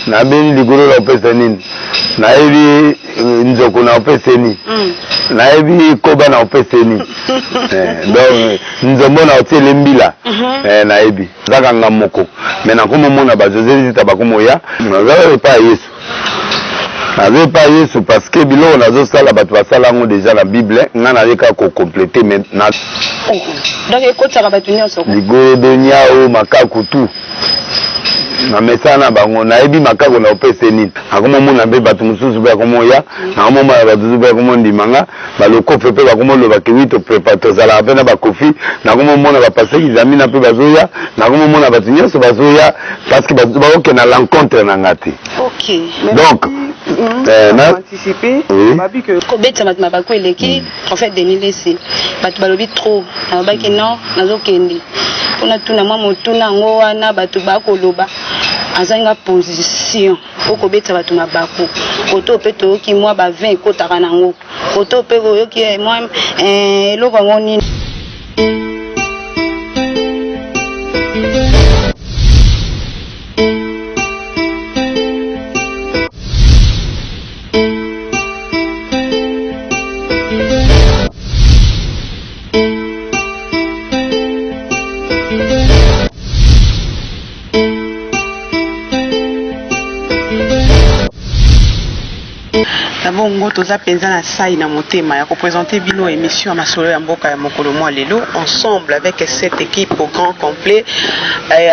na beni ligoro na opesa nini na ebi nzoko na opesa nini na ebi koba na opesa nini donc nzombo na otele mbila na ebi zaka ngamoko mais na komo mona ba José zita ba komo ya na zala pas Yesu n'avait pas Yesu parce que bilo nazo sala batu basala ngo déjà la Bible nga na leka ko compléter maintenant donc ekotaka batu nyonso ligoro de nyao makaku tu na mesana bango na ebi makako na opese nini akomo mona be batu mususu be akomo ya na akomo ma batu be akomo ndimanga baloko pepe bakomo lo bakewito preparato zala pe na bakofi na akomo mona ba passer examina pe bazoya na akomo mona batu nyonso bazoya parce que ba oke na l'encontre na ngati. OK donc anticiper babi que kobeta mat mabako eleki en fait Denis laissé batu balobi trop na baki non nazo kendi pona tuna mwa motuna ngo wana batu bakoloba azanga position okobeta batu mabako koto pe to ki mwa ba 20 kotaka nango koto pe yoki mwa eloko ngoni bongo toza penza na sai na motema ya représenter bino émission masolo ya mboka ya mokolo mwa lelo ensemble avec cette équipe au grand complet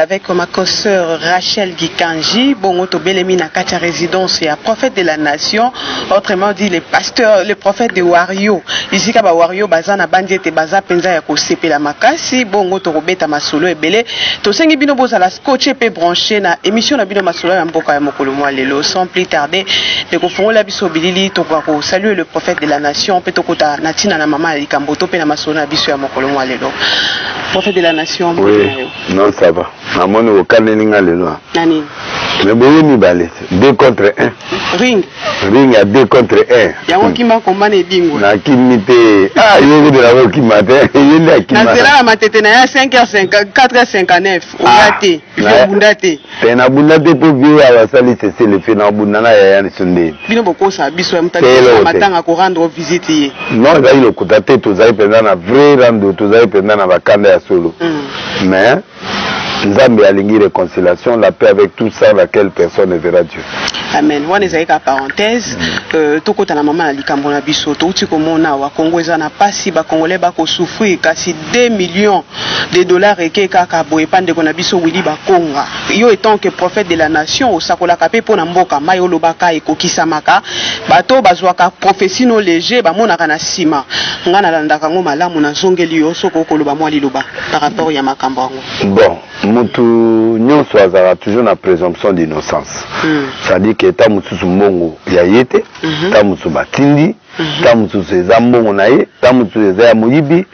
avec ma consoeur Rachel Gikanji bongo to belemi na kati ya résidence ya prophète de la nation autrement dit le pasteur le prophète de Wario ici ka ba Wario baza na bandi ete baza penza ya kosepela makasi bongo to kobeta masolo ebele to sengi bino bozala scotché pe branché na émission na bino masolo ya mboka ya mokolo mwa lelo sans plus tarder de kofongola biso bilili to ko saluer le prophète de la nation pe to kota natina na mama likamboto pe na masolo na biso ya mokolo mwa lelo prophète de la nation oui non ça va amoni okanelinga lelo nani mais boye mibale 2 contre 1 ring à 2 contre 1 yango kima komba ne dingo na kimite yego de la kimate yende akima na zela matete na ya 5h50 4h59 oyate bundate te na bundate po bio abasali c'est le fait na bundana ya yani sunde bino bokosa biso ya mutali matanga ko rendre visite ye non za ile kutate to za ipenda na vrai rando to za ipenda na bakanda ya solo mais Nzambe alingi réconciliation, la paix avec tout ça, laquelle personne ne verra Dieu. Amen. Wana ezalika parenthèse, tokota na mama na likambo na biso, touti komona wa Congo eza na pasi ba Congolais ba ko souffrir kasi 2 millions de dollars eke kaka boye pande ko na biso wili ba konga. Yo étant que prophète de la nation, osakola kape pona mboka mayo lobaka ekokisa maka, bato bazwaka prophétie no léger ba monaka na sima. Ngana landaka ngo malamu na zongeli yo soko koloba mwa liloba par rapport ya makambo ngo. Bon. Mutu nyonso azala toujours na présomption d'innocence. C'est-à-dire que ta mususu mbongo ya yete, ta mususu batindi, ta mususu eza mbongo na ye, ta mususu eza ya moyibi,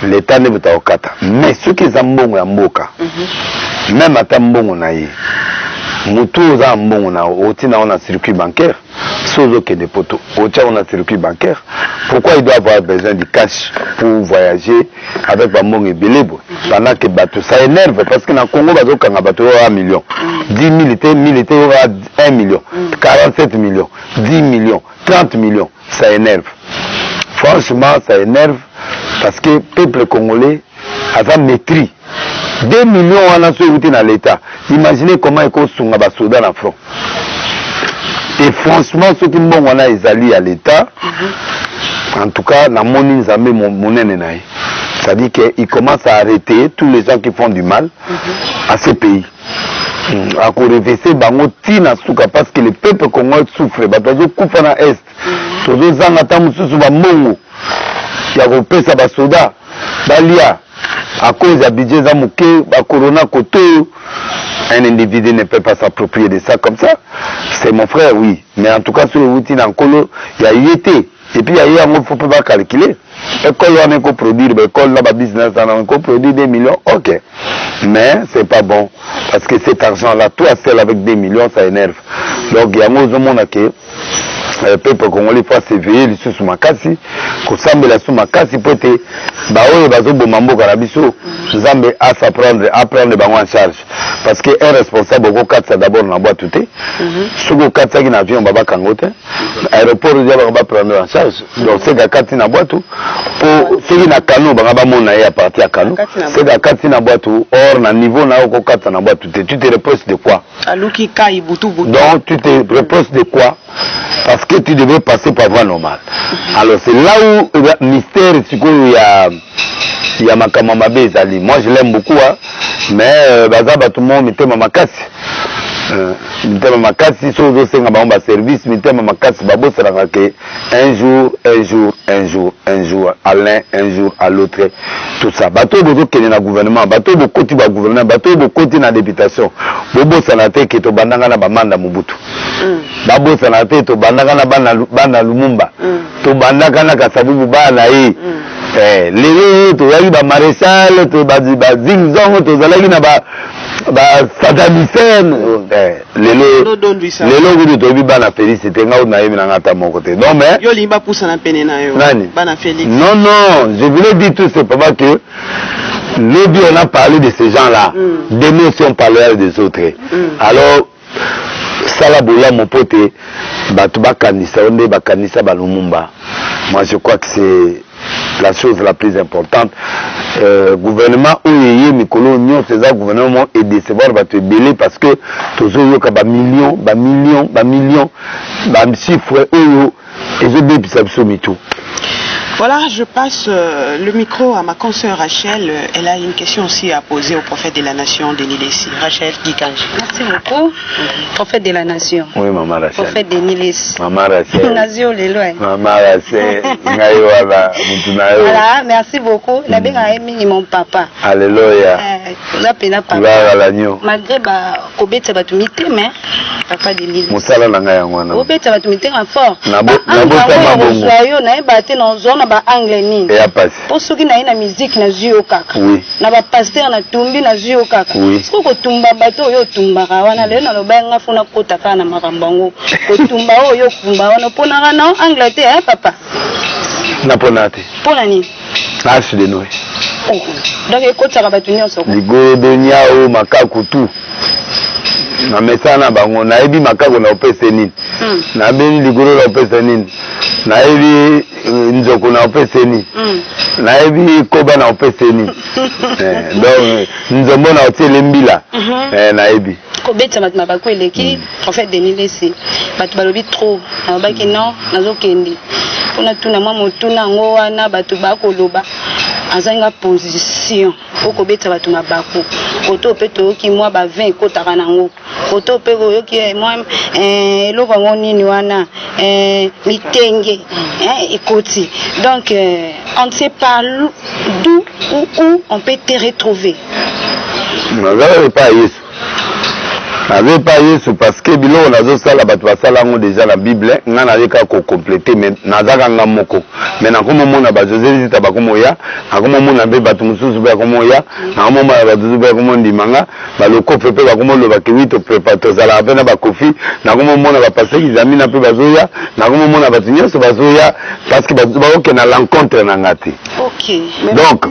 l'état ne buta okata. Mais ce qui eza mbongo ya mboka, même ata mbongo na ye, mutu oza mbongo na otina on a circuit bancaire, sozo ke depoto, otia on a circuit bancaire. Pourquoi il doit avoir besoin du cash pour voyager avec Bambong et Belebo? Pendant que bateau ça énerve parce que dans le Congo, bateau quand bateau a 1 million, 10 militaires aura 1 million, 47 millions, 10 millions, 30 millions, ça énerve. Franchement, ça énerve parce que le peuple congolais a maîtrise. 2 millions on a sauvé dans l'État. Imaginez comment ils sont les soldats en front. Et franchement, ceux qui m'ont allé à l'État, en tout cas, dans mon Nzambe, c'est-à-dire qu'il commence à arrêter tous les gens qui font du mal à ce pays. À reverser Bangotina Souka parce que le peuple congolais souffre. Batazo Koufana Est. Tozo Zangata Moussou Bamongo. Il y a repris ça Basoda. Balia. À cause de budget Zamouké, Corona Koto. Un individu ne peut pas s'approprier de ça comme ça. C'est mon frère, oui. Mais en tout cas, sur le routine en colo, il y a IET. Et puis, il y a eu il ne faut pas calculer. L'école, on a produire, l'école, là, business, on a produire 2 millions, ok. Mais, c'est pas bon. Parce que cet argent-là, tout à seul avec 2 millions, ça énerve. Donc, il y a un monde qui peuple congolais faut s'éveiller lisusu makasi kosambela su makasi po ete baoyo bazoboma mboka na biso nzambe apprendre bango en charge parce que un responsable okokatisa d'abord na bwatu te soki okatisaki na avion babakango te aéroport odia banga baprendre en charge donc seki akati na bwatu po soki na kano banga bamona ye aparti ya kano seki akati na bwatu or na niveau na yo okokatisa na bwatu te tu te reposes de quoi donc tu te reposes de quoi parce que tu devais passer par voie normale. Alors c'est là où le mystère il y a makambo mabe ezali. Moi je l'aime beaucoup hein, mais baza tout le monde mitema makasi. Mitema makasi so zo senga ba service mitema makasi babosalanga ke un jour à l'un un jour à l'autre tout ça bato bozo kene na gouvernement bato bokoti ba gouvernement bato bokoti na députation bobo sanate ke to bandanga na bamanda Mobutu babo sanate to bandanga na bana Lumumba to bandanga na Kasavubu bana yi lelo to yaki ba maréchal to ba zingzong to zalaki na ba sadamisen lelo kudu tobi bana félicité nga na yemi na ngata moko te non mais yo limba poussa na pene na yo bana Félix non je voulais dire tout simplement que lobby on a parlé de ces gens là d'émotion parler des autres alors sala bola mon pote batu bakanisa onde bakanisa ba Lumumba moi je crois que c'est la chose la plus importante gouvernement où il y a mikolo nyon ces gouvernement et décevoir va te belé parce que toujours yoka ba millions ba chiffre oyo et je dis ça tout. Voilà, je passe le micro à ma consoeur Rachel. Elle a une question aussi à poser au prophète de la nation, Denis Lessi. Rachel Gikanji. Merci beaucoup. Prophète de la nation. Oui, maman Rachel. Prophète Denis Lessi. Maman Rachel. Nazio Leloy. Maman Rachel. Voilà, merci beaucoup. La bien aimé mon papa. Alléluia. La pena papa. Malgré Kobeta batumite, mais papa Denis Lessi. Moussala nanga yangwana. Kobeta batumite en fort. Nabota mabongo. Na ebate na zone ba anglais ni. Pour ceux qui na musique na zuyo kaka. Oui. Na ba pasteur na tumbi na zuyo kaka. Oui. Siko tumba bato yo tumba wana le na lobenga funa kota kana makambango. Ko tumba yo kumba wana pona kana Angleterre papa. Na ponate. Pona ni. Ache de Noé. Donc ekota bato nyonso. Ligo de nyao makaku tu. Na mesana bango na ebi makako na opese nini na beni ligoro na opese nini na ebi nzoko na opese nini na ebi koba na opese nini donc nzombo na otele mbila na ebi kobeta bato mabako eleki en fait Denis Lessi bato balobi trop na baki non nazokende pona tuna mwa motuna ngo wana bato bakoloba azanga position okobeta bato mabako koto pe to ki mwa ba 20 kotaka nango koto pe yo ki mwa eloko ngo nini wana mitenge ekoti donc on ne sait pas d'où où on peut te retrouver. Non, pas Yesu. N'avait pas Yesu parce que bilo nazo sala bato basala ngo déjà la Bible nga na leka ko compléter mais nazaka nga moko mais na komo mona ba José zita ba komo ya na komo mona be bato mususu ba komo ya na komo mona ba duzu ba komo ndimanga ba loko pepe ba komo lo ba kiwito préparateur zala pe na ba kofi na komo mona ba passer examiner pe bazoya na komo mona ba tunyoso bazoya parce que ba oke na l'encontre na ngati. OK. Donc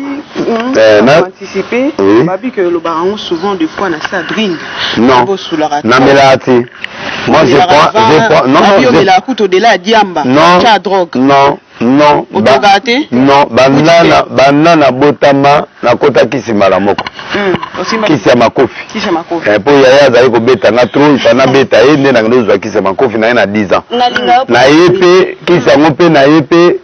anticiper babi que le baron souvent des fois na sa drink. Non. Namelati. Moi je prends non la couteau de la diamba. Non. Drogue. Non. Non. Non. Banana botama na kota kisima la moko. Kisa makofi. Po yaya zali ko beta na trop pana beta ende na ndozo kisa makofi na 10 ans. Na yepe kisa ngope na yepe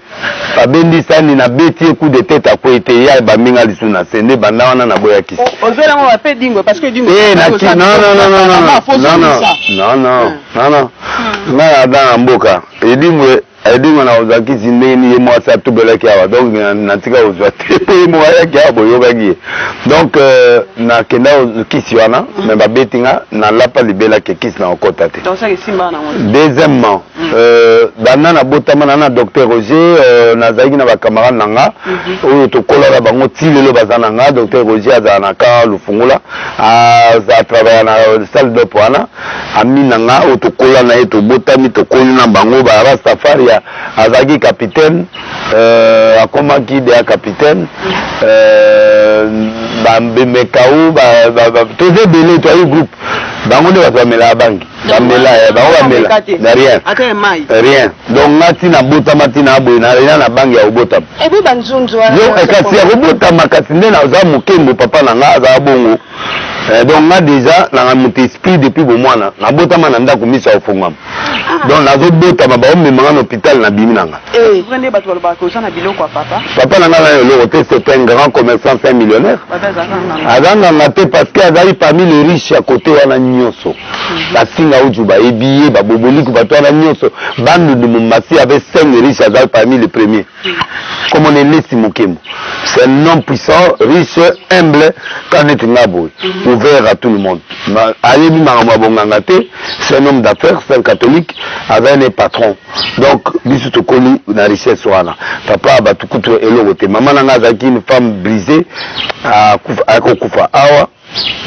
babendi sani na beti coup de tête à quoi était ya ba minga lisu na sende banda wana na boya kisi. Ozela mo ba pe dingo parce que dingo. Non. Na da mboka. Edingo na ozaki zindeni ye mwasa tubeleki awa donc natika ozwate mo yaki abo yobagi donc na kenda kisi wana mais ba betinga na lapa libela ke kisi na okota te. Donc ça simba na deuxièmement bana na botama na docteur Roger nazaki na ba camarade nanga oyo tokola na bango tilelo bazana nga docteur Roger azana ka lufungula za travailler na salle de poana amina nga oyo tokola na ye to botami tokoli na bango ba Rastafari azaki capitaine akomaki de capitaine bambemekau toze belé to ay groupe bango de batamela bangi bamela na rien rien donc ngati na botama tina boy na bangi ya botama ebo banzunzu yo ekasi ya botama kasi nde na za mokembo papa na nga za bongo donc nga déjà na muté esprit depuis bo mwana na botama na ndako misa ofungama donc nazo botama ba omema na hôpital na bimi nanga prenez bato ba ko sana biloko papa na nga na le côté c'est un grand commerçant, c'est un millionnaire azanga ngate parce que azali parmi les riches à côté wana nyonso basinga ujuba ebiye baboboliku bato wana nyonso bandu de Mombasi avait 5 riches azali parmi les premiers comme on est laissé mokemo c'est un homme puissant riche humble quand est ngabo ouvert à tout le monde ayebi mangama bonganga te c'est un homme d'affaires c'est un catholique avec un patron donc biso tokoli na richesse wana papa batukutu eloko te maman nanga azaki une femme brisée à kokufa awa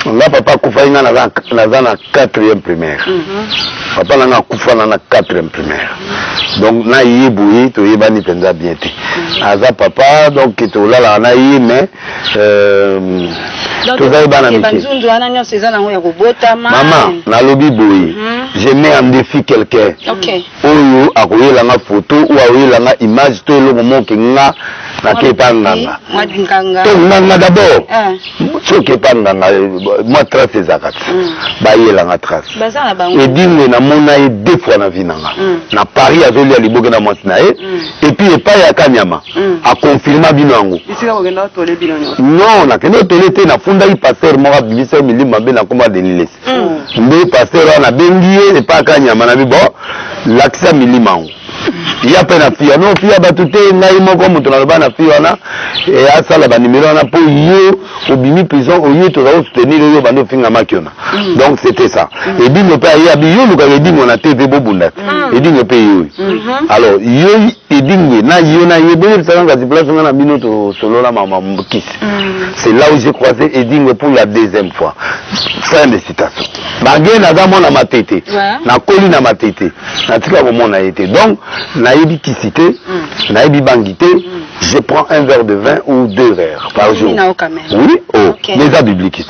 nga papa kufa inga naza na 4e primaire papa nanga kufa na 4e primaire donc na ye boye toyebani penza bien te aza papa donc tolala na ye mais tozali bana mike maman nalobi boye je mets en défi quelqu'un oyo akoyelanga photo ou akoyelanga image to eloko moke nga nakepa nganga to nganga d'abord soki epa nganga moi trace ezaka te bayelanga trace edingwe namona ye 2 fois na vie nanga na Paris azolia liboke na mwasi na ye et puis epai ya Kanyama akonfirma bino yango non nakende otole te nafundaki pasteur moko abimisa milimo mabe nakoma Denilesi nde pasteur wana bengi ye epai ya Kanyama na bibo lakisa milimo yango ya pe na fia non fia bato te ngai moko moto na loba na fia wana asala ba numéro wana po yo obimi prison oyo to za soutenir yo bando finga makiona donc c'était ça et bingo pe ya bi yo luka edingo na TV bobunda edingo pe yo alors yo edingo na yo na yebo ça nga place na bino to solo la mama mbukisi c'est là où j'ai croisé edingo pour la 2e fois fin de citation bagé na za mona matete na koli na matete na tika ko mona été donc naïbi kisité, naïbi bangité, je prends un verre de vin ou 2 verres par jour. Oui, oh, les a bibliques.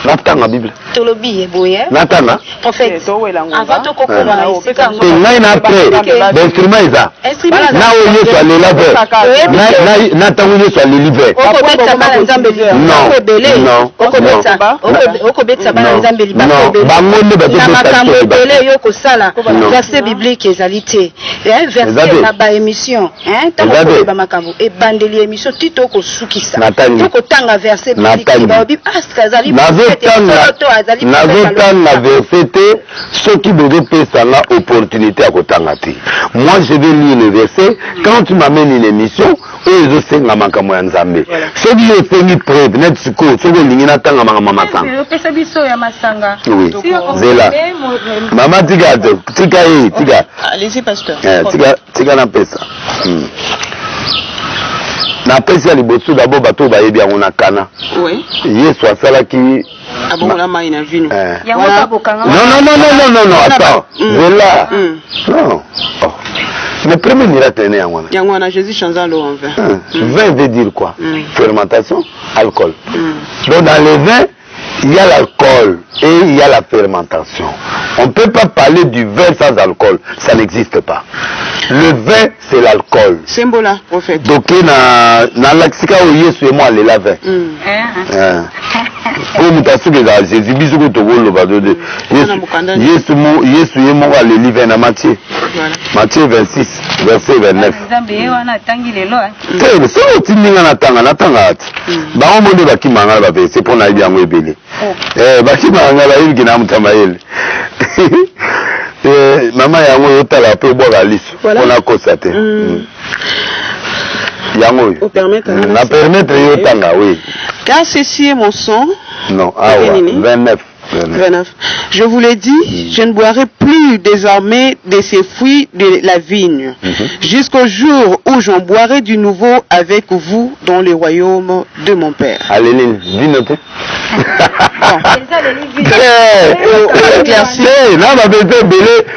Natanga Bible. Tolobi eboye. Natanga. En fait, avant to kokoma isika ngo. Ngai après, l'instrument eza. Na oyo so le laver. Na tango yo so le liver. Okobeta bana nzambe liver. Non. Okobeta bana nzambe liver. Non. Bangonde ba na makambo ebele yo kosala. Verset biblique ezali te. Verset na ba émission, tango ba makambo e bandeli émission tito ko sukisa. Toko tanga verset biblique ba Bible askazali. Nazotanga verset te soki bozo pesa nga opportunité à kotanga te. Moi je vais lire le verset quand tu m'amènes une émission oyo ezosenga makambo ya Nzambe. Soki osengi preuve net sikoyo soki olingi natanga makambo masanga. Opesa biso ya masanga. Oui. Zela. Mama tika ye tika. Allez-y pasteur. Tika na pesa. Na pesi ya liboso d'abord bato bayebi yango na kana. Oui. Yesu asalaki abongola mai na vino. Non, attends. Voilà. Non. Oh. Mais premier miracle est yango na. Yango na Jésus changeant l'eau en vin. Vin veut dire quoi? Fermentation, alcool. Donc dans le vin, il y a l'alcool et il y a la fermentation. On ne peut pas parler du vin sans alcool, ça n'existe pas. Le vin, c'est l'alcool. Symbole, prophète. Donc, dans l'axika où Yesu et moi, les lavins. Comme tu as su que Jésus, bisous que tu as Yesu et moi, les livres dans Matthieu. Matthieu 26, verset 29. C'est pour la bien rebelle. Maman yango yotala pe boka liso pona kosate yango na permettre yotanga oui car ceci est mon sang non ah 29 29. Je vous l'ai dit, je ne boirai plus désormais de ces fruits de la vigne, jusqu'au jour où j'en boirai du nouveau avec vous dans le royaume de mon Père. Allez, dis noter.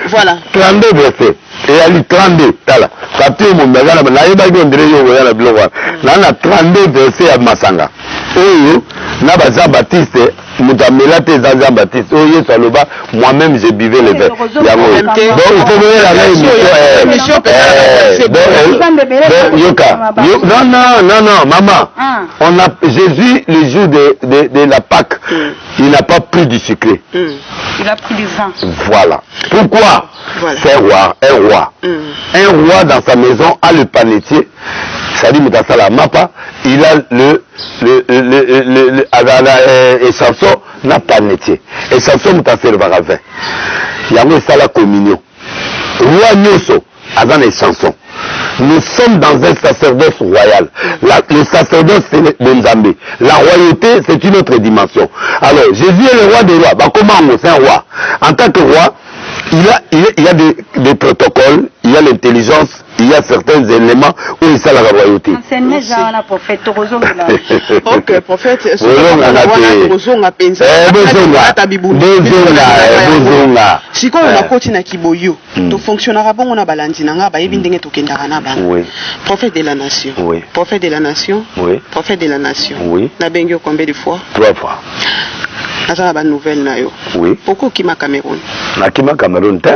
Voilà. 32 versets. Et à 32, tala. Kapte mon bagala, na yeba ki ondire yo ya la blowa. Na 32 versets à Masanga. Oyo, na baza Baptiste, mutamela te Jean Baptiste. Oyo saloba, moi-même je buvais le vin. Donc il faut venir la émission. Yoka. Non, maman. On a Jésus le jour de la Pâque, il n'a pas pris du sucre. Il a pris du vin. Voilà. Pourquoi? C'est un roi. Un roi dans sa maison a le panetier. C'est-à-dire, Moutasala Mapa, il a et Samson n'a pas panetier. Et Samson Moutasala va vin. Il y a la communion. Roi Nyoso, avant les chansons. Nous sommes dans un sacerdoce royal. Le sacerdoce, c'est le Nzambé. La royauté, c'est une autre dimension. Alors, Jésus est le roi des rois. Bah, comment c'est un roi? En tant que roi, il y a des protocoles, il y a l'intelligence, il y a certains éléments où il sait la royauté. Ok, prophète. Si on a continué à Kiboyo, tout fonctionnera bon, on a balandinanga, ba ebindenge to kendara ba. Prophète de la nation. Oui. Prophète de la nation. Oui. Prophète de la nation. Oui. Na bengyo combien de fois? 3 fois. Naza ba nouvelle na yo. Oui. Pourquoi Kima Cameroun? Na Kima Cameroun te?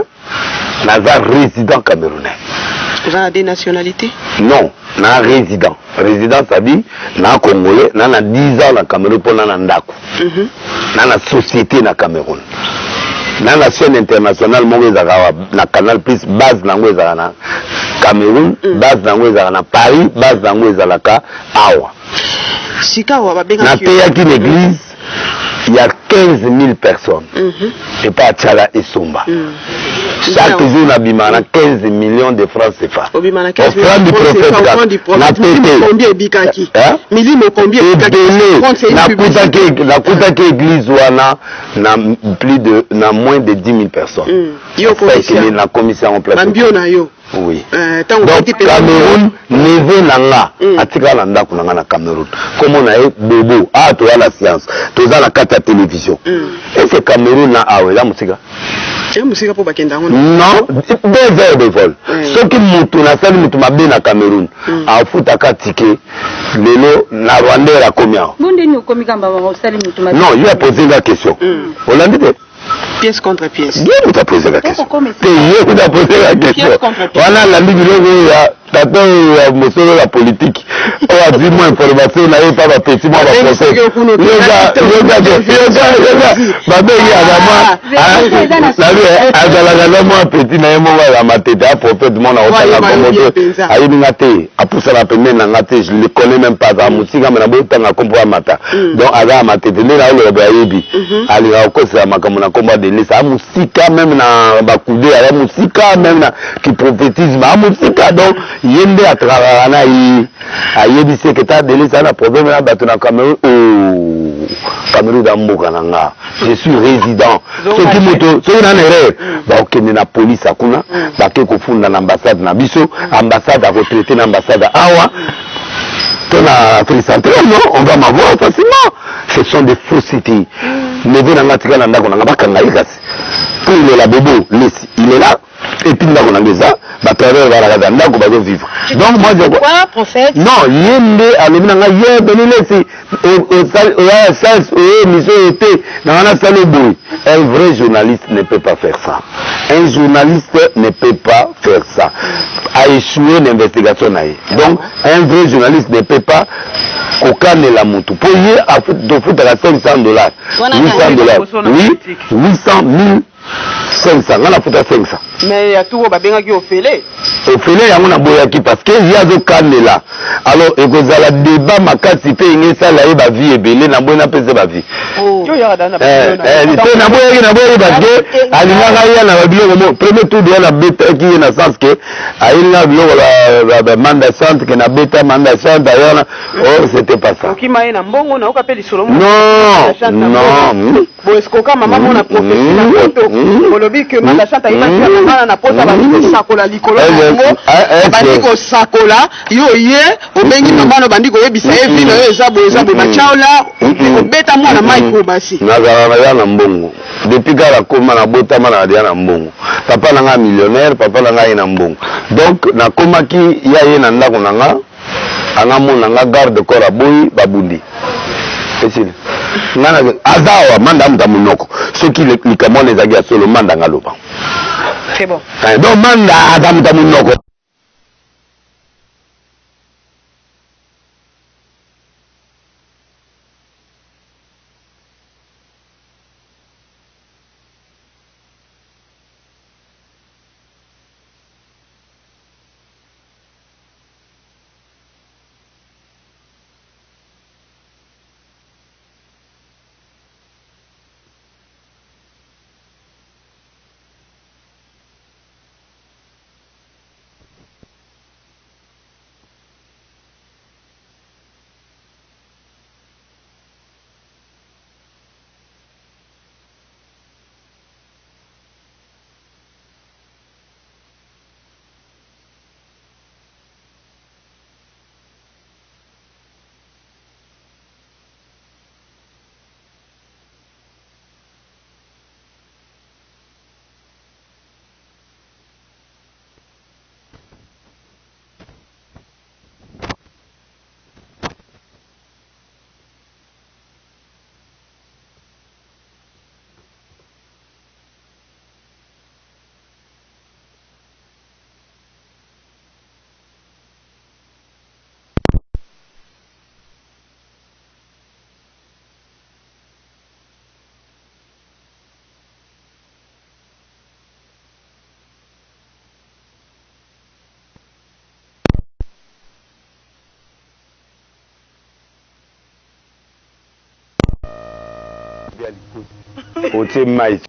Naza résident camerounais. Vous avez des nationalités? Non, na résident. Résident, ça dit, na Congolais, na 10 ans na Cameroun pour na ndako. Na société na Cameroun. Na la chaîne internationale, na Canal Plus, base na na Cameroun, base na Paris, base na Awa. Na Teyaki l'église, il y a 15 000 personnes. Et pas Tchala et Somba. Chaque jour, on a 15 millions de francs CFA. Offrande du prophète. Na pété. Église na plus de moins de 10 000 personnes. La commission en place. Oui. Donc Cameroun, niveau nanga, atika la ndako nanga na Cameroun. Comme on a bobo, tu as la science, tu as la carte à télévision. Et c'est Cameroun na awe la musique. Non, 2 heures de vol. Ce qui moutou na sali moutou mabe na Cameroun, a futaka ticket, lelo na Rwanda la combien? Non, il a posé la question. On l'a dit. Pièce contre pièce. Bien, vous avez posé la question. Vous avez posé la question. Voilà la ligne de la politique. On a dit moi information, on n'avait pas ma petite, moi ma procès. Je ne le connais même pas. Combat de l'État, musique même na bakoudé, la musique même na qui prophétise, la musique donc yende à travers na a yedi secrétaire de l'État na problème na batuna Cameroun Cameroun d'amboka nanga. Je suis résident. Ce qui moto, ce na erreur, ba okende na police akuna, ba ke ko funda na ambassade na biso, ambassade a retraité na ambassade awa. Non, on va m'avoir facilement. Ce sont des faussetés. Mais vous n'avez pas de pour il est là, bobo, il est là. Et puis, on a ça, va vivre. Donc, moi, je vois. Prophète? Non, il y a un vrai journaliste ne peut pas faire ça. Un journaliste ne peut pas faire ça. A échoué l'investigation. Donc, un vrai journaliste ne peut pas aucun la moto. Pour y foutre à $500. $800. Oui, 800 000. 500, on a foutu à 500. Mais il y a tout au babéna qui est au fêlé. ofele yango na boyaki parce que ye azokandela alors ekozala débat makasi mpe enge esala ye bavie ebele na boyi napesa bavie te naboyaki parce que alingaka ye na babiloko mo premier tour deya nabetaki ye na sens ke ayelinga biloko bamanda chante ke nabeta manda chante ayana oh c'était pas ça non boeskoka mama mona profesi na poto bolobi ke manda chante ayebaki ya mama na poto basakola likolo yango bandi kosakola yo ye obengi mama no bandi koyebisa ye vino yo eza boye machaola obeta mwana maiko basi nazala na ya na mbongo depuis kala koma na botama na ya na mbongo papa na nga millionnaire papa na nga ye na mbongo donc nakomaki ya ye na ndako na nga anga mona nga garde corps aboyi babundi esili ngana azawa manda muta munoko soki likamone ezaki ya solo manda ngaloba c'est bon donc manda aza muta munoko otie mai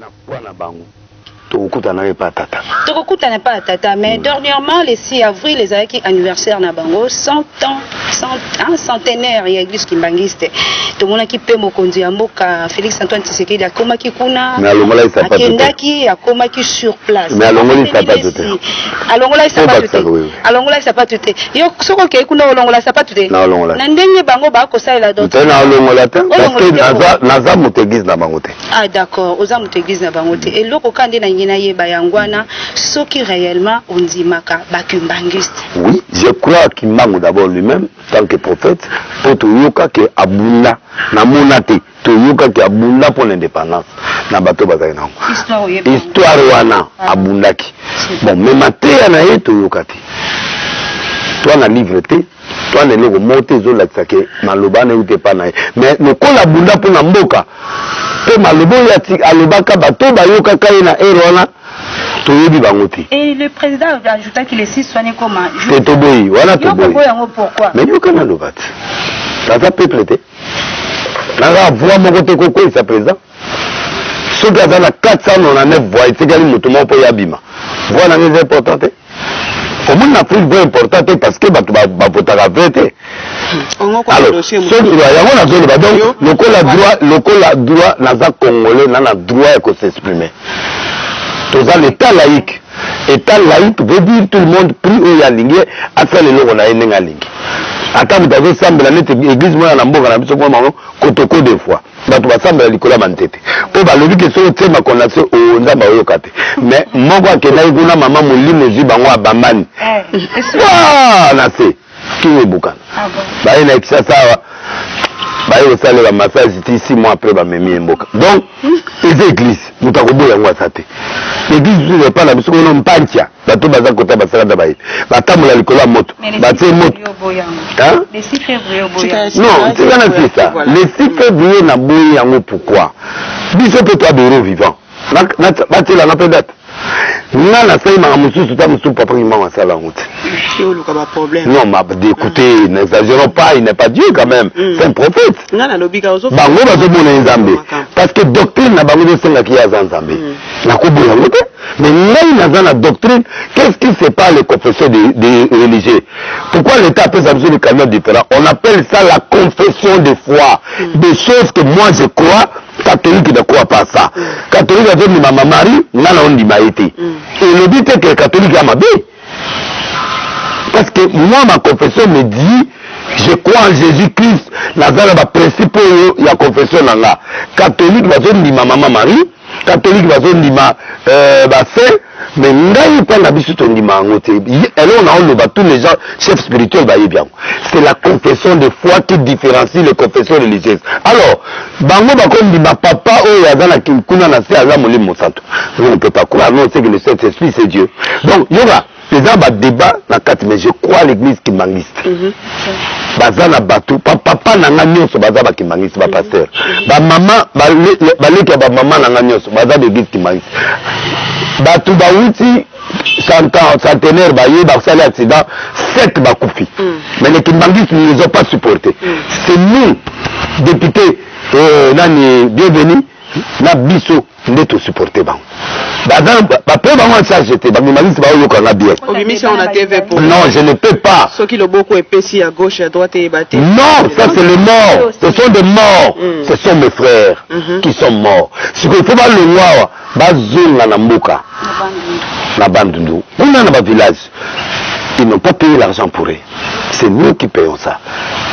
na bwana bango tokutana na pas tata tokutana pas tata mais dernièrement le 6 avril les avec anniversaire na bango 100 ans 100 centenaire ya église kimbangiste to mona ki pe mokonzi ya mboka Félix Antoine Tshisekedi akoma ki kuna akendaki akoma ki sur place mais alongola sapatu te alongola sapatu te alongola sapatu te yo soko ke kuna olongola sapatu te na olongola na ndenge bango ba ko salela donc te na olongola te parce que naza motéglise na bango te ah d'accord oza motéglise na bango te et loko kande na ngina yeba yangwana soki réellement ondimaka bakimbangiste. Oui, je crois qu'il manque d'abord lui-même tant que prophète pour toyoka ke abunda na monate toyoka ke abunda pour l'indépendance na bato bazali nango histoire wana abundaki bon mais mateya na ye toyoka te toi na livre te toi na eloko moko te ezolakisa ke maloba na euti epa na ye mais lokola abunda mpo na mboka mpe maloba oyo alobaka bato bayokaka ye na ere wana toyebi bango te. Et le président a ajouté qu'il est si soigné comme toboyi wana toboyi pourquoi mais yoka na loba te naza peuple te naza voix moko te kokweyisa président soki aza na 499 voix etikali moto moko mpo yabima voix nango eza important te omoni na afrique voix important te parce que bato bavotaka ve te alors soki yango nazoloba donc lokola droit naza congolais na droit ya kosexprimer toza l'état laïque. État laïque veut dire tout le monde prie au yalingi asa le loko na yenga lingi. Ata mutazo sambela nete église moya na mboka na biso kwa mango kotoko des fois. Bato basambela likola mantete. Po balobi ke so tema konation o nzamba oyoka te. Mais moko akenda ikuna mama molimo zibango abamani. Ah na se kiwe bukana. Ba ina ikisasa baye osale ba massage ti 6 mois après ba memi mboka donc les églises mutakoboya ngwa sate l'église ne pas la biso no mpantia bato baza kota basala da baye batamula likola moto batie moto hein le 6 février oboya non c'est ça le 6 février na boyi yango pourquoi biso pe toi de vivant na batela na peut-être nga na sai ma mususu ta mususu papa ki mama sala ngote non ma d'écouter n'exagérons pas il n'est pas Dieu quand même c'est un prophète bango bazo mona nzambe parce que doctrine na bango senga ki ya nzambe na koboya ngote mais ngai naza na doctrine qu'est-ce qui sépare les confessions des religieux pourquoi l'état appelle ça des canaux différents on appelle ça la confession de foi des choses que moi je crois catholique ne croit pas ça catholique a dit maman Marie nana on dit maïté et le but est que catholique a ma vie parce que moi ma confession me dit je crois en Jésus-Christ nazala ba principe ya confession nanga catholique va dire maman Marie catholique va dire ba saint mais ngai pa na biso to ndima ngote elle on a le tous les gens chefs spirituels ba bien c'est la confession de foi qui différencie les confessions religieuses alors bango ba comme ndima papa o ya zana kuna na se aza molimo santo on ne peut pas croire non c'est que le Saint-Esprit c'est Dieu donc yoga les gens ba débat na kati mais je crois l'église qui mangiste bazana bato papa na nga nyonso baza ba kimangisi ba pasteur ba mama ba leki ba mama na nga nyonso baza l'église qui mangisi bato ba wuti 100 ans centenaire ba yé ba sali accident 7 ba kufi mais les kimangisi ne les ont pas supporté c'est nous députés nani bienvenue na biso ndeto supporter bango bazan ba pe bango charge te ba kimangisi ba yoka na bien non je ne peux pas ceux qui le beaucoup épaissi à gauche à droite et batté non ça c'est les morts ce sont des morts ce sont mes frères qui sont morts ce qu'il faut pas le voir bazonga na mboka na bandundu on a na village ils n'ont pas payé l'argent pour eux c'est nous qui payons ça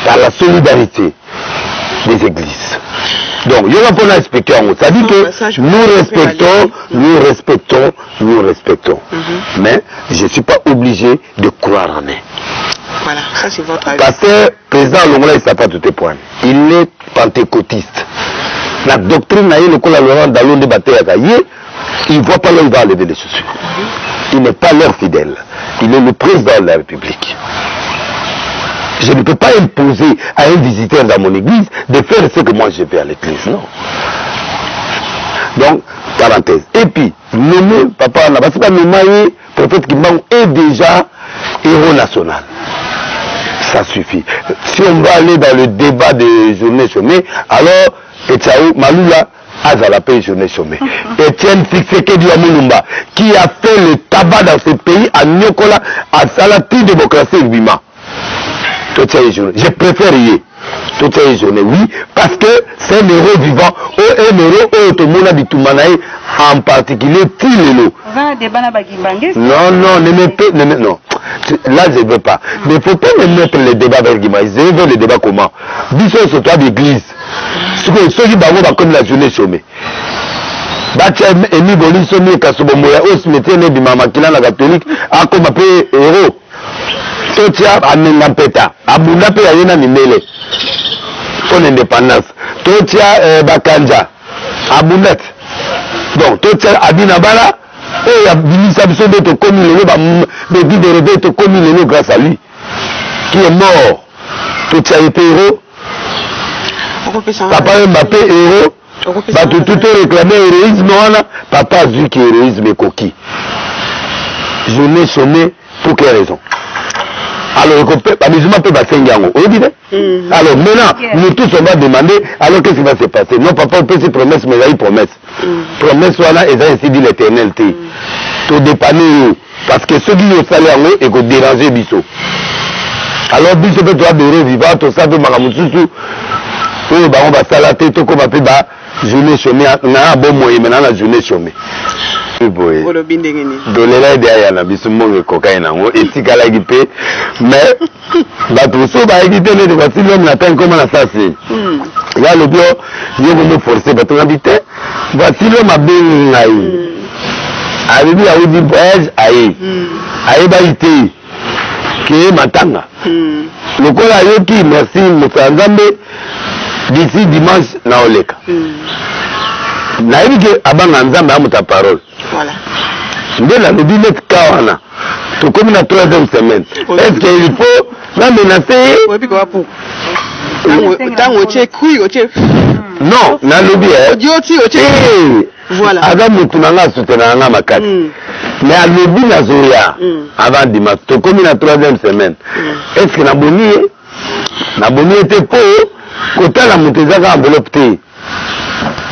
par la solidarité des églises donc il y aura pour l'expliquer en haut ça dit que nous respectons mais je ne suis pas obligé de croire en eux. Voilà, ça c'est votre avis. Parce que président Longola il ne sait pas tout tes points. Il est pentecôtiste. La doctrine n'a eu le col Laurent Dallon de Batéaka. Il ne voit pas là où il va enlever les chaussures. Il n'est pas leur fidèle. Il est le président de la République. Je ne peux pas imposer à un visiteur dans mon église de faire ce que moi je fais à l'église. Non. Donc, parenthèse. Et puis, nommer Papa Nabasiba Nomaye, prophète Kimbangu, est déjà héros national. Ça suffit. Si on va aller dans le débat des journées chômées, alors, Etchaou, Malula, Azala Paye Journée Chômée. Etienne Tshisekedi Mulumba, qui a fait le tabac dans ce pays à Nyokola, à Salati démocratie et Bima. Je préfère y toute cette journée, oui, parce que c'est un héros vivant, un héros au monde Bitumanaï, en particulier Tilelo. Non, non. Là, je ne veux pas. Mais il ne faut pas me mettre les débats avec Guimard. Je veux les débats comment? Bisous sur toi d'église. Ceux qui vont comme la journée chômée. Emi Boliso mi Kasobomoya, aussi métier de Mamakina la catholique, a comme appelé héros. Totia Amengampeta, Abuna pe Ayena Nimele. Pour l'indépendance. Totia Bakanja, Abunet. Donc, Totia Abinabala, et il y a Binissa Bissobe de commis le dit de rêver de commis le grâce à lui, qui est mort. Totia était héros. Papa Mbappé héros. Tout est réclamé héroïsme, papa a dit que héroïsme est coquille. Je n'ai chômé pour quelle raison? Alors, amusement peut passer un gango. Alors, maintenant, nous tous on va demander, alors qu'est-ce qui va se passer? Non, papa, on peut se promesse, mais il y a une promesse. Promesse, voilà, et ça, c'est dit l'éternalité. Tout dépanner, parce que ceux qui ont salé en eux, et qu'on déranger Bissot. Alors, Bissot peut être heureux, vivant, tout ça, tout Maramoussousou. On va salater, tout comme appelé, journée chômée, on a un bon moyen, maintenant la journée chômée. Dolela derrière la bisoumo cocaïne et si kala gipe mais batouso ba egité les voici l'homme n'attend comment la ça c'est là le bio yo me forcer batou habité voici l'homme a bien aïe arrivé à Udi voyage aïe ba ité qui matanga le kola yoki merci Moutsanzambe d'ici dimanche na oleka naïbi que abanga nzambe amuta parole. Voilà. Dès la lobby net kawana. Tout comme la troisième semaine. Est-ce qu'il faut la menacer? Oui, puis quoi pour? Non, na lobby. Voilà. Adam mutunanga soutenanga makati. Mais à lobby na zoya avant dimanche. Tout comme la troisième semaine. Est-ce que na boni était pour côté la mutezaka enveloppe té.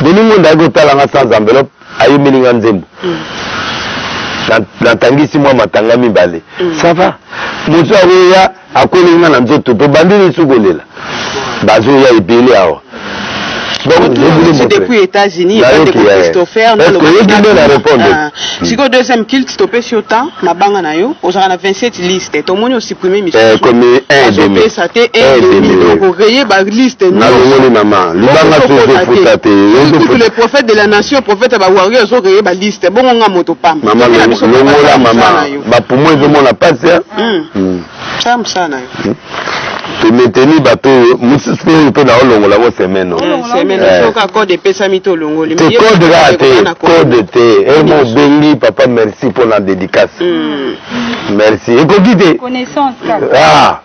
Deningo ndago talanga sans enveloppe ayo milinga nzembo. Natangisi mwa matanga mibale. Ça va. Mutu aweya akolinga na nzoto pe bandini sugolela. Bazo ya ibele awo. Donc c'est depuis États-Unis, depuis Christopher, si le deuxième kill stoppé sur temps, ma banque na yo, on a 27 listes. Tout le monde a supprimé mission. Comme un demi. Ça t'est un demi. Donc on raye ba liste. Na longoli maman. Les prophètes de la nation, prophètes ba warrior, ils ont rayé ba liste. Bon on a moto pam. Maman, longola maman. Ba pour moi ils ont la passe. Ça me ça na. Tu maintenir bateau, musu spécial peut na longola mo semaine. Semaine soka code de pesa mito longoli. Te code raté, code T. Et mon bengi papa merci pour la dédicace. Merci. Et qu'on dit connaissance. Ah.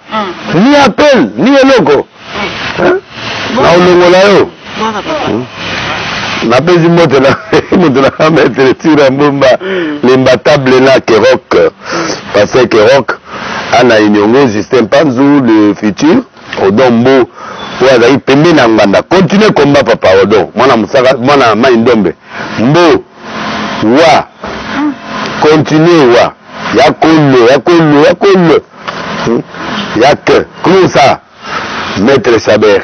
Ni appel, ni logo. Na longola yo. Na pesi moto na mettre sur un bomba l'imbattable là Kerok parce que Kerok ana inyongo Justin Panzou le futur Odombo ouaza ipembe na nganda continue combat papa Odon mwana musaka mwana Maindombe mbo wa continue wa yakolo yak comment ça maître Chaber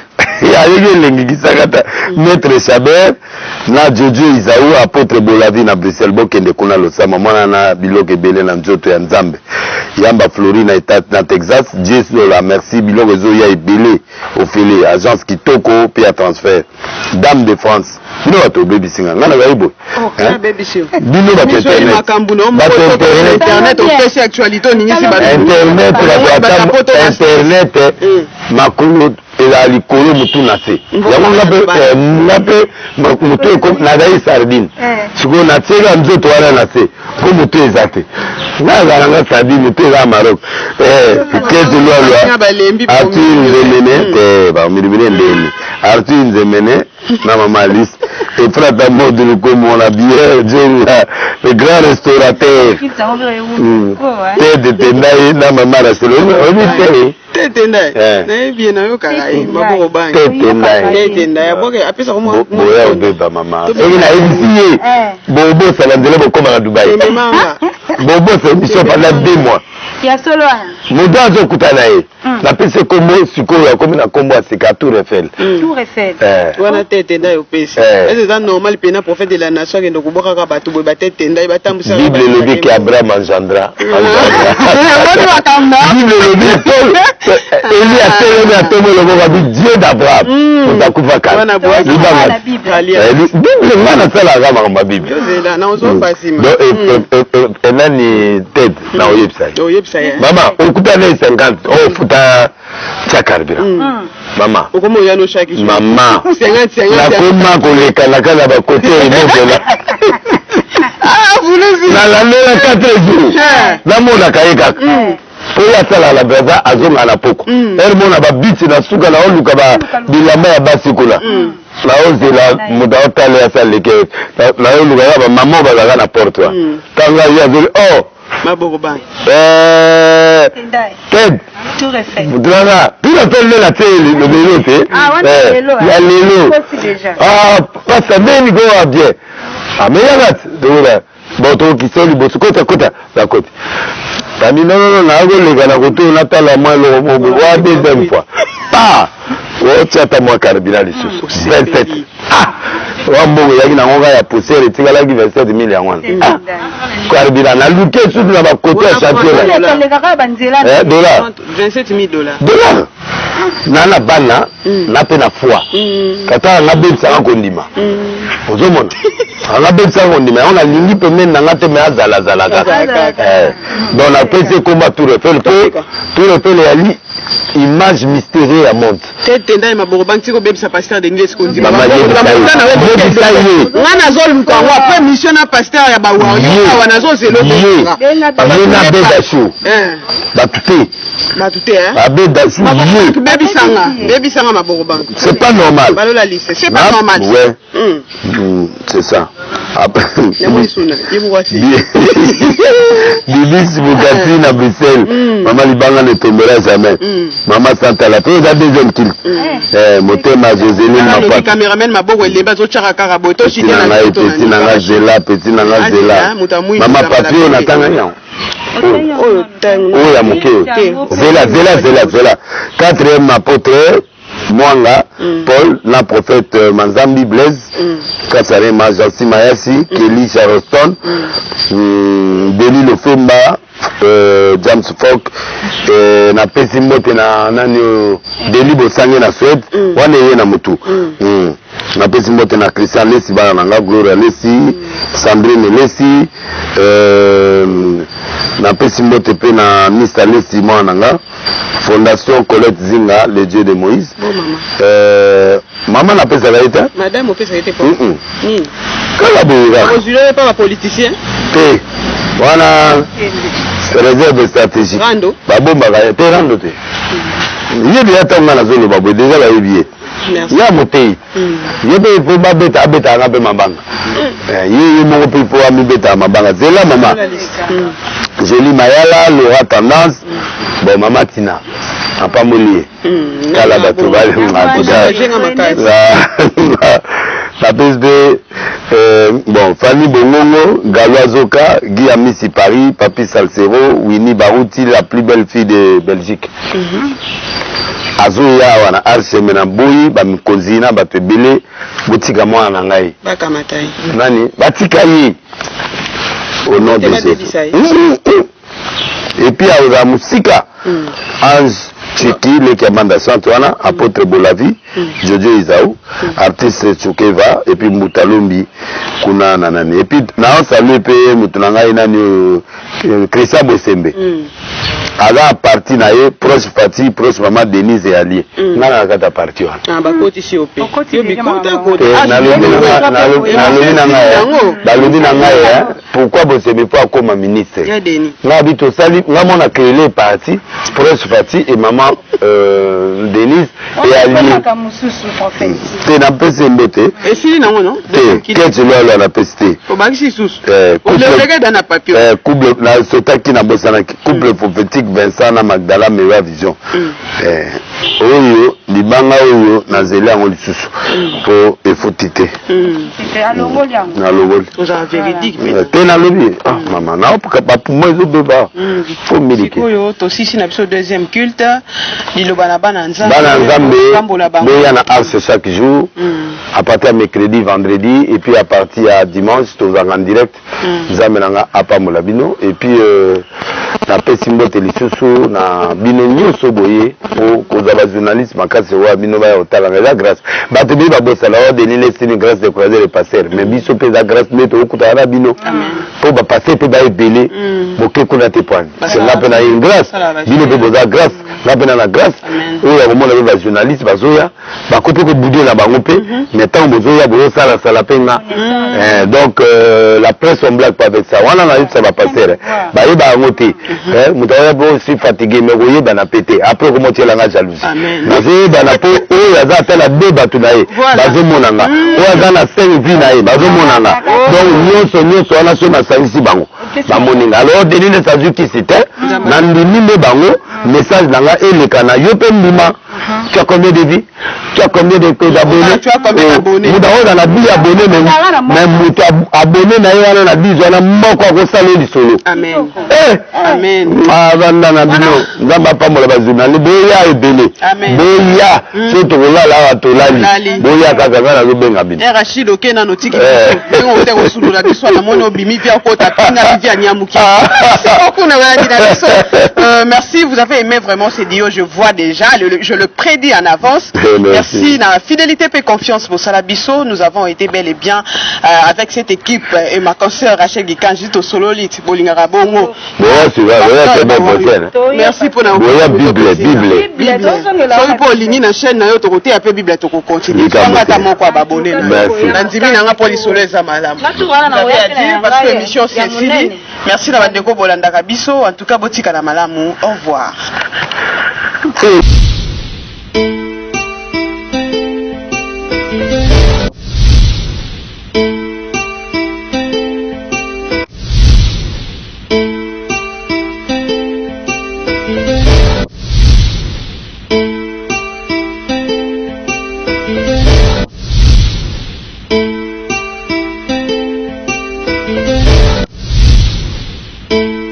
Maître Chaber na Jojo Isaou apôtre Bolavi na Bruxelles bokende kuna losama mwana na biloke belé na nzoto ya Nzambe yamba Florina état na Texas Dieu la merci biloke zo ya ebelé ofele agence kitoko puis à transfert Dame de France bino bato baby singa ngana baibo bino bato internet on fait actualité ni si internet makulu ela likolo mutu na se yango ngape mutu na dai sardine siko na tsela nzoto wana na se pour moto ezate nazalanga sadi moto eza Maroc kete lwa Arthur Nzemene bamilimine ndeni Arthur Nzemene na mama Alice et frère mode le comme on a bien le grand restaurateur Tete Tendai na mama restaurateur on Tendai na bien na yo karai maboko bang Tendai boke apesa ko mo boya obeba mama et na ici bobo salandele bokoma na Dubaï bobo c'est mission pendant 2 mois ya solo moto azokutana ye napesi kombo sikoyo akomi na kombo ya sika Tour Eiffel wana Tete Ndai opesi eza normal pena prophète de la nation akende kobokaka bato boye batete Ndai batambusaka Bible elobi ke Abraham engendra Bible elobi Eli atelemi atomo lokoka bi Dieu d'Abraham moto akufa kala Bible nga nasalaka makambo ya Bible enani Ted na oyebisa ye mama okutana 50 ofuta cha carburant mama okomo yano chaque jour mama 50 nakoma koleka na kala ba côté imobela na la 4 jours namona kayeka oya sala la braza azonga na poko mona ba biti na suka na oluka ba bilamba ya basi kula na ozela muda otale ya saleke na oluka ya ba mama bazaka na porte wa tanga ya zeli maboko bang Ted Mudrana tout la pelle la télé le vélo ya lelo pasa beni go bien mais yagat dola boto kisoli boto kota la côte tami non na go le gana ko to na tala moi lo mo wa deuxième fois tata moi carburant lisusu 27 wambogo yaki na ngonga ya poussière etikalaki 27 000 wana carburant na luke susu na bakote ya championnat $27 $27 nana bana na pe na foi kata na bebisaka kondima ozomona anga bebisaka kondima yango nalingi pemene nanga te me azalazalaka donc napesi komba Tour Eiffel po Tour Eiffel yali image mystérieuse ya monde Tendai maboko banti ko bebisa pasteur de Niles kondi mama yebisa ye ngana zol ko wa après mission na pasteur ya bawa yo wana zo zelo na beda chou batute abeda chou bebisanga maboko banti c'est pas normal balola liste c'est pas normal ouais c'est ça après Bibis Bugatti na Bruxelles mama libanga ne tombera jamais mama Santa la première deuxième kill motema Joséline ma papa cameraman maboko eleba zo chaka kaka boto chine na petit nanga zela mama papier na tanga yango ya moke zela quatrième apôtre Mwanga Paul na prophète Manzambi Blaise Kasare Majansi Mayasi Kelly Charleston Deli Lofemba James Falk na pesi mote na nani Deli Bosange na Suède wana ye na mutu na pesi mote na Christian Lesi bana nanga Gloria Lesi Sandrine Lesi na pesi mote pe na Mr Lesi mwana nanga Fondation Colette Zinga le Dieu de Moïse maman na pesa la été madame pesa été quoi kala boura on pas la politicien te wana réserve stratégique babomba ka te rando te yebi ata ngana zolo babo déjà la yebi ya motei yebe faut ba beta nga pe mabanga ye mo pe faut ami beta mabanga zela mama Jolie Mayala Laura Tendance bon mama Tina apamolier kala bato bale la PSB bon Fanny Bongongo Galoazoka Guy Amissi Paris Papi Salsero Winnie Barouti la plus belle fille de Belgique azoya wana arseme na boyi bamikonzi na bato ebele botika mwana na ngai bakamatai nani batika ye au nom de Jésus et puis à musika Ange Chiki le Kiamanda Santuana apôtre Bolavi Jojo Isaou artiste Chukeva et puis Mutalombi kuna nanani et puis na on salue pe mutunanga nani Christian Bosembe ala parti na ye proche parti proche maman Denise et allié ngana kata parti wana ah ba koti si op yo bikota ko nalobi na ngai pourquoi bosemi po akoma ministre nga bito sali nga mona créer les parti proche parti et maman Denise et allié te na pese mbote et si na ngono te kete lo na peste o ba si sus o le lega dans na papier couple na sotaki na bosana couple prophétique Vincent na Magdala Meilleure Vision oyo libanga oyo na zela ngo lisusu po efotite na loboli oza véridique te na lobi mama na opuka bapuma ezobeba po miliki oyo tosisi na biso deuxième culte liloba na bana nzambe boya na arche chaque jour à partir de mercredi vendredi et puis à partir de dimanche tozanga en direct nzambe nanga apamola bino et puis na pesi mbote lisusu na bino nyonso boye po kozala journaliste makasi wa bino baya otalanga eza grâce bato bi babosala wa denile sini grâce de croiser les passeurs mais biso mpe eza grâce nde tookutana na bino po bapasser mpe baebele boke kuna te poani nga mpe na ye grâce bino mpe boza grâce nga mpe na grâce oyo ya komona mpe bajournaliste bazoya bako mpe kobudela bango mpe mais ntango bozoya bozosalasala mpe nga donc la presse on blague pas avec ça wana nayebisa bapasser bayeba yango te moto oya mpe osi fatigué mais koyebana mpe te après komotielanga jalousie nazoyebana mpo oyo aza ata na de bato na ye bazomonanga oyo aza na 5 vie na ye bazomonanga donc nyonso wana so nasalisi bango bamoninga alors denine sazwikisi te na ndimi mpe bango message nanga eleka na yo mpe ndima tu as combien de vies tu as combien d'abonnés muda oyo na 10 abonnés mais moto abonné na ye wana na 10 wana moko akosala lisolo avanda na bino nzambe apambola bajournaliste boya ebele boya so tokolala awa tolali boya kaka nga nazobenga bino rachid oke nano tiki ote kosulula biso namoni obimi via okota pinga via nyamuki merci, vous avez aimé vraiment ces dios, je vois déjà, je le prédis en avance. Merci, la fidélité et confiance pour Salabiso, nous avons été bel et bien avec cette équipe et ma consoeur Rachel Gikan, juste au solo lit, Bolingara Bongo. Merci pour la Bible. Soyez pour ligner la chaîne, nayo to côté après Bible to continue. Fanga mon quoi abonné. Nandimi nanga pour les soleils à madame. Parce que l'émission c'est fini. Merci la Bandeko Bolanda Kabiso, en tout cas botika la malamu. Au revoir.